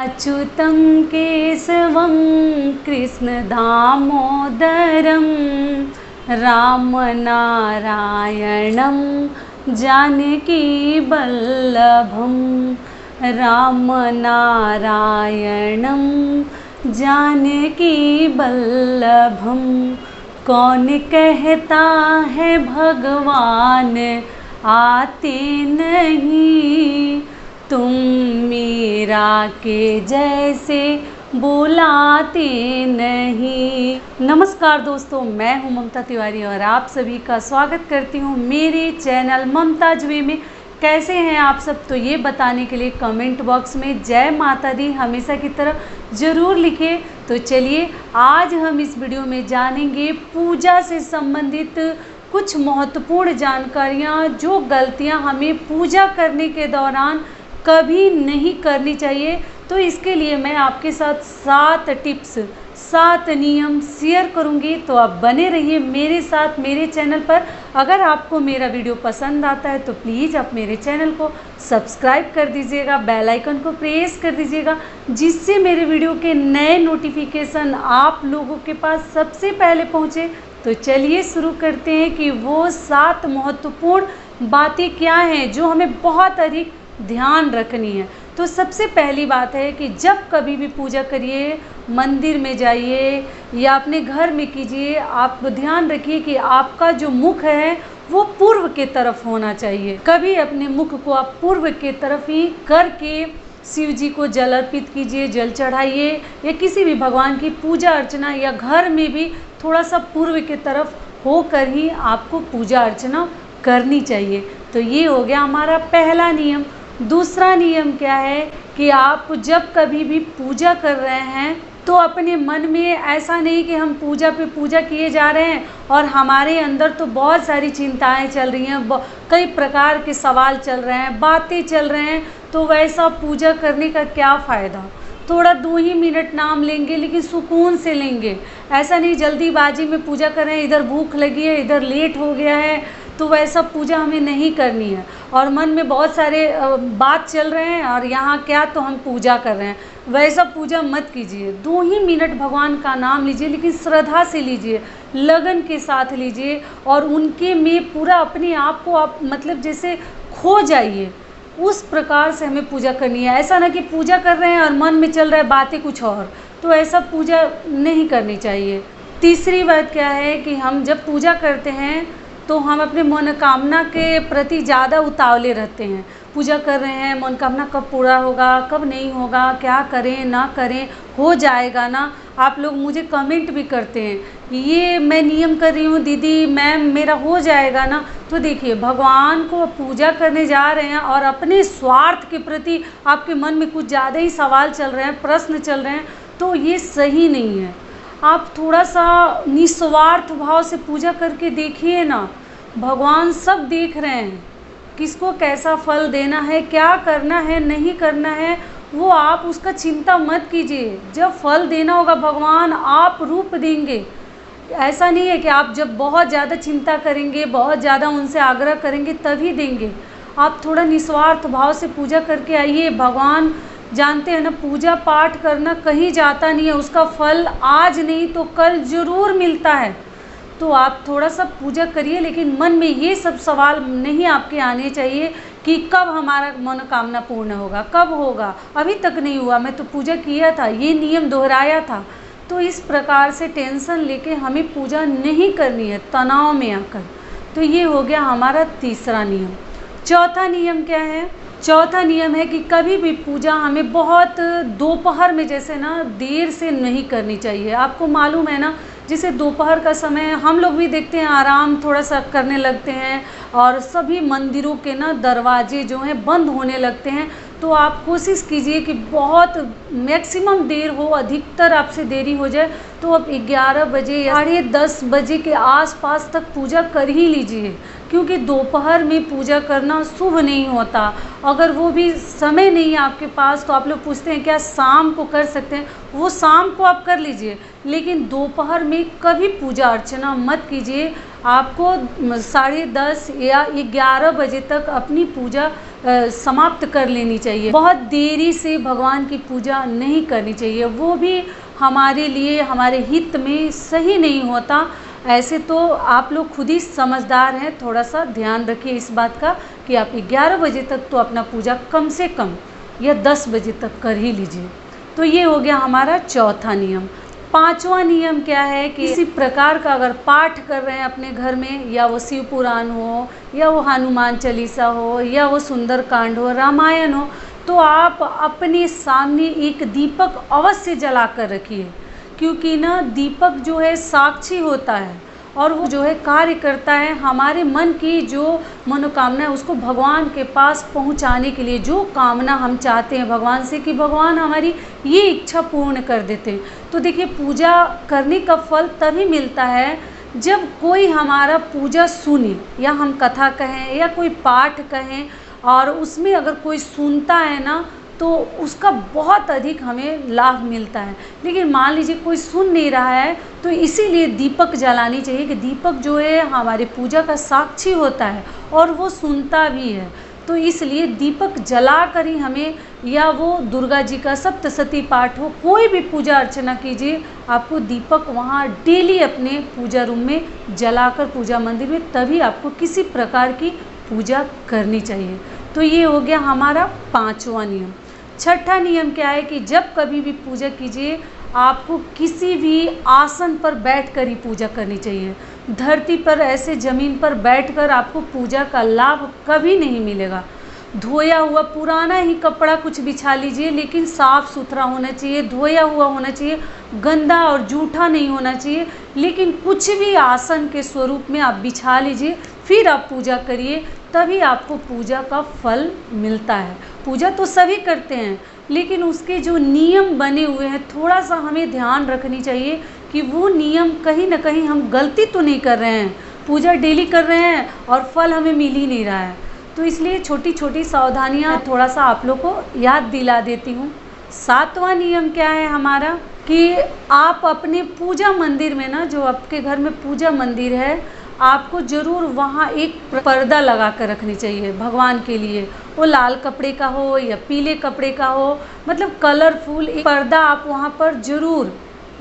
अच्युतं केशवं कृष्णदामोदरं रामनारायणं जानकीवल्लभं रामनारायणं जानकीवल्लभं। कौन कहता है भगवान आते नहीं, तुम मीरा के जैसे बुलाते नहीं। नमस्कार दोस्तों, मैं हूं ममता तिवारी और आप सभी का स्वागत करती हूं मेरे चैनल ममताज वे में। कैसे हैं आप सब, तो ये बताने के लिए कमेंट बॉक्स में जय माता दी हमेशा की तरह ज़रूर लिखिए। तो चलिए आज हम इस वीडियो में जानेंगे पूजा से संबंधित कुछ महत्वपूर्ण जानकारियाँ, जो गलतियाँ हमें पूजा करने के दौरान कभी नहीं करनी चाहिए। तो इसके लिए मैं आपके साथ 7 टिप्स 7 नियम शेयर करूंगी, तो आप बने रहिए मेरे साथ मेरे चैनल पर। अगर आपको मेरा वीडियो पसंद आता है तो प्लीज़ आप मेरे चैनल को सब्सक्राइब कर दीजिएगा, बेल आइकन को प्रेस कर दीजिएगा, जिससे मेरे वीडियो के नए नोटिफिकेशन आप लोगों के पास सबसे पहले पहुँचे। तो चलिए शुरू करते हैं कि वो 7 महत्वपूर्ण बातें क्या हैं जो हमें बहुत अधिक ध्यान रखनी है। तो सबसे पहली बात है कि जब कभी भी पूजा करिए, मंदिर में जाइए या अपने घर में कीजिए, आप ध्यान रखिए कि आपका जो मुख है वो पूर्व के तरफ होना चाहिए। कभी अपने मुख को आप पूर्व के तरफ ही करके शिव जी को जल अर्पित कीजिए, जल चढ़ाइए, या किसी भी भगवान की पूजा अर्चना या घर में भी थोड़ा सा पूर्व के तरफ होकर ही आपको पूजा अर्चना करनी चाहिए। तो ये हो गया हमारा पहला नियम। दूसरा नियम क्या है कि आप जब कभी भी पूजा कर रहे हैं तो अपने मन में ऐसा नहीं कि हम पूजा पे पूजा किए जा रहे हैं और हमारे अंदर तो बहुत सारी चिंताएं चल रही हैं, कई प्रकार के सवाल चल रहे हैं, बातें चल रहे हैं। तो वैसा पूजा करने का क्या फ़ायदा। थोड़ा 2 ही मिनट नाम लेंगे लेकिन सुकून से लेंगे। ऐसा नहीं जल्दीबाजी में पूजा कर रहे हैं, इधर भूख लगी है, इधर लेट हो गया है, तो वैसा पूजा हमें नहीं करनी है। और मन में बहुत सारे बात चल रहे हैं और यहाँ क्या तो हम पूजा कर रहे हैं, वैसा पूजा मत कीजिए। 2 ही मिनट भगवान का नाम लीजिए, लेकिन श्रद्धा से लीजिए, लगन के साथ लीजिए और उनके में पूरा अपने आप को आप मतलब जैसे खो जाइए। उस प्रकार से हमें पूजा करनी है। ऐसा ना कि पूजा कर रहे हैं और मन में चल रहा है बातें कुछ और, तो ऐसा पूजा नहीं करनी चाहिए। तीसरी बात क्या है कि हम जब पूजा करते हैं तो हम अपने मनोकामना के प्रति ज़्यादा उतावले रहते हैं। पूजा कर रहे हैं, मनोकामना कब पूरा होगा, कब नहीं होगा, क्या करें ना करें, हो जाएगा ना। आप लोग मुझे कमेंट भी करते हैं कि ये मैं नियम कर रही हूँ दीदी, मैम मेरा हो जाएगा ना। तो देखिए, भगवान को पूजा करने जा रहे हैं और अपने स्वार्थ के प्रति आपके मन में कुछ ज़्यादा ही सवाल चल रहे हैं, प्रश्न चल रहे हैं, तो ये सही नहीं है। आप थोड़ा सा निस्वार्थ भाव से पूजा करके देखिए ना, भगवान सब देख रहे हैं। किसको कैसा फल देना है, क्या करना है, नहीं करना है, वो आप उसका चिंता मत कीजिए। जब फल देना होगा भगवान आप रूप देंगे। ऐसा नहीं है कि आप जब बहुत ज़्यादा चिंता करेंगे, बहुत ज़्यादा उनसे आग्रह करेंगे तभी देंगे। आप थोड़ा निस्वार्थ भाव से पूजा करके आइए। भगवान जानते हैं ना, पूजा पाठ करना कहीं जाता नहीं है, उसका फल आज नहीं तो कल ज़रूर मिलता है। तो आप थोड़ा सा पूजा करिए, लेकिन मन में ये सब सवाल नहीं आपके आने चाहिए कि कब हमारा मनोकामना पूर्ण होगा, कब होगा, अभी तक नहीं हुआ, मैं तो पूजा किया था, ये नियम दोहराया था। तो इस प्रकार से टेंशन लेके हमें पूजा नहीं करनी है तनाव में आकर। तो ये हो गया हमारा तीसरा नियम। चौथा नियम क्या है। चौथा नियम है कि कभी भी पूजा हमें बहुत दोपहर में जैसे ना देर से नहीं करनी चाहिए। आपको मालूम है ना, जैसे दोपहर का समय हम लोग भी देखते हैं आराम थोड़ा सा करने लगते हैं और सभी मंदिरों के ना दरवाजे जो हैं बंद होने लगते हैं। तो आप कोशिश कीजिए कि बहुत मैक्सिमम देर हो, अधिकतर आपसे देरी हो जाए तो आप 11 बजे या 10:30 बजे के आसपास तक पूजा कर ही लीजिए, क्योंकि दोपहर में पूजा करना शुभ नहीं होता। अगर वो भी समय नहीं है आपके पास तो आप लोग पूछते हैं क्या शाम को कर सकते हैं, वो शाम को आप कर लीजिए, लेकिन दोपहर में कभी पूजा अर्चना मत कीजिए। आपको 10:30 या 11 बजे तक अपनी पूजा समाप्त कर लेनी चाहिए। बहुत देरी से भगवान की पूजा नहीं करनी चाहिए, वो भी हमारे लिए, हमारे हित में सही नहीं होता। ऐसे तो आप लोग खुद ही समझदार हैं, थोड़ा सा ध्यान रखिए इस बात का कि आप 11 बजे तक तो अपना पूजा कम से कम या 10 बजे तक कर ही लीजिए। तो ये हो गया हमारा चौथा नियम। पांचवा नियम क्या है कि किसी प्रकार का अगर पाठ कर रहे हैं अपने घर में, या वो शिव पुराण हो, या वो हनुमान चालीसा हो, या वो सुंदर कांड हो, रामायण हो, तो आप अपने सामने एक दीपक अवश्य जला कर रखिए। क्योंकि ना दीपक जो है साक्षी होता है और वो जो है कार्य करता है हमारे मन की जो मनोकामना है उसको भगवान के पास पहुंचाने के लिए। जो कामना हम चाहते हैं भगवान से कि भगवान हमारी ये इच्छा पूर्ण कर देते हैं। तो देखिए, पूजा करने का फल तभी मिलता है जब कोई हमारा पूजा सुने, या हम कथा कहें या कोई पाठ कहें, और उसमें अगर कोई सुनता है ना तो उसका बहुत अधिक हमें लाभ मिलता है। लेकिन मान लीजिए कोई सुन नहीं रहा है, तो इसीलिए दीपक जलानी चाहिए कि दीपक जो है हमारी पूजा का साक्षी होता है और वो सुनता भी है। तो इसलिए दीपक जला कर ही हमें, या वो दुर्गा जी का सप्तशती पाठ हो, कोई भी पूजा अर्चना कीजिए, आपको दीपक वहाँ डेली अपने पूजा रूम में जलाकर, पूजा मंदिर में, तभी आपको किसी प्रकार की पूजा करनी चाहिए। तो ये हो गया हमारा पांचवा नियम। छठा नियम क्या है कि जब कभी भी पूजा कीजिए आपको किसी भी आसन पर बैठकर ही पूजा करनी चाहिए। धरती पर, ऐसे ज़मीन पर बैठकर आपको पूजा का लाभ कभी नहीं मिलेगा। धोया हुआ पुराना ही कपड़ा कुछ बिछा लीजिए, लेकिन साफ़ सुथरा होना चाहिए, धोया हुआ होना चाहिए, गंदा और जूठा नहीं होना चाहिए। लेकिन कुछ भी आसन के स्वरूप में आप बिछा लीजिए, फिर आप पूजा करिए, तभी आपको पूजा का फल मिलता है। पूजा तो सभी करते हैं, लेकिन उसके जो नियम बने हुए हैं थोड़ा सा हमें ध्यान रखनी चाहिए कि वो नियम कहीं ना कहीं हम गलती तो नहीं कर रहे हैं। पूजा डेली कर रहे हैं और फल हमें मिल ही नहीं रहा है। तो इसलिए छोटी छोटी सावधानियां थोड़ा सा आप लोग को याद दिला देती हूँ। सातवां नियम क्या है हमारा कि आप अपने पूजा मंदिर में ना, जो आपके घर में पूजा मंदिर है, आपको ज़रूर वहाँ एक पर्दा लगा कर रखनी चाहिए भगवान के लिए। वो लाल कपड़े का हो या पीले कपड़े का हो, मतलब कलरफुल एक पर्दा आप वहाँ पर ज़रूर,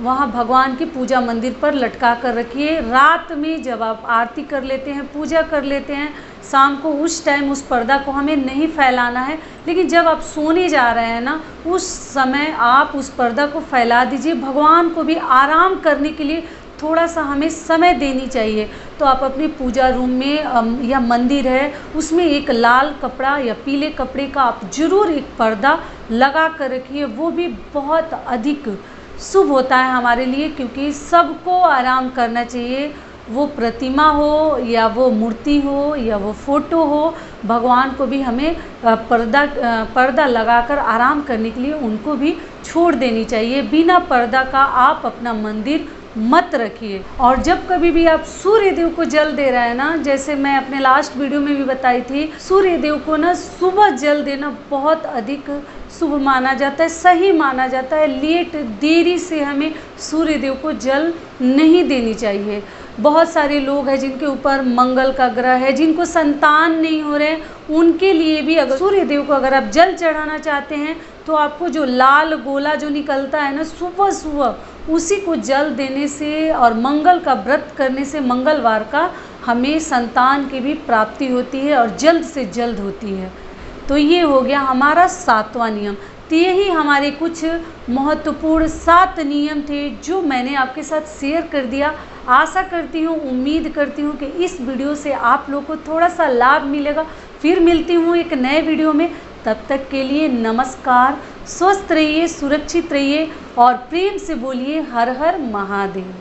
वहाँ भगवान की पूजा मंदिर पर लटका कर रखिए। रात में जब आप आरती कर लेते हैं, पूजा कर लेते हैं शाम को, उस टाइम उस पर्दा को हमें नहीं फैलाना है। लेकिन जब आप सोने जा रहे हैं ना, उस समय आप उस पर्दा को फैला दीजिए। भगवान को भी आराम करने के लिए थोड़ा सा हमें समय देनी चाहिए। तो आप अपनी पूजा रूम में या मंदिर है उसमें एक लाल कपड़ा या पीले कपड़े का आप ज़रूर एक पर्दा लगा कर रखिए। वो भी बहुत अधिक शुभ होता है हमारे लिए, क्योंकि सबको आराम करना चाहिए। वो प्रतिमा हो या वो मूर्ति हो या वो फ़ोटो हो, भगवान को भी हमें पर्दा लगाकर आराम करने के लिए उनको भी छोड़ देनी चाहिए। बिना पर्दा का आप अपना मंदिर मत रखिए। और जब कभी भी आप सूर्य देव को जल दे रहे हैं ना, जैसे मैं अपने लास्ट वीडियो में भी बताई थी, सूर्य देव को ना सुबह जल देना बहुत अधिक शुभ माना जाता है, सही माना जाता है। देरी से हमें सूर्य देव को जल नहीं देनी चाहिए। बहुत सारे लोग हैं जिनके ऊपर मंगल का ग्रह है, जिनको संतान नहीं हो रहे, उनके लिए भी अगर सूर्य देव को अगर आप जल चढ़ाना चाहते हैं तो आपको जो लाल गोला जो निकलता है ना सुबह सुबह, उसी को जल देने से और मंगल का व्रत करने से, मंगलवार का, हमें संतान की भी प्राप्ति होती है और जल्द से जल्द होती है। तो ये हो गया हमारा सातवां नियम। तो यही हमारे कुछ महत्वपूर्ण 7 नियम थे जो मैंने आपके साथ शेयर कर दिया। आशा करती हूँ, उम्मीद करती हूँ कि इस वीडियो से आप लोग को थोड़ा सा लाभ मिलेगा। फिर मिलती हूँ एक नए वीडियो में, तब तक के लिए नमस्कार। स्वस्थ रहिए, सुरक्षित रहिए और प्रेम से बोलिए हर हर महादेव।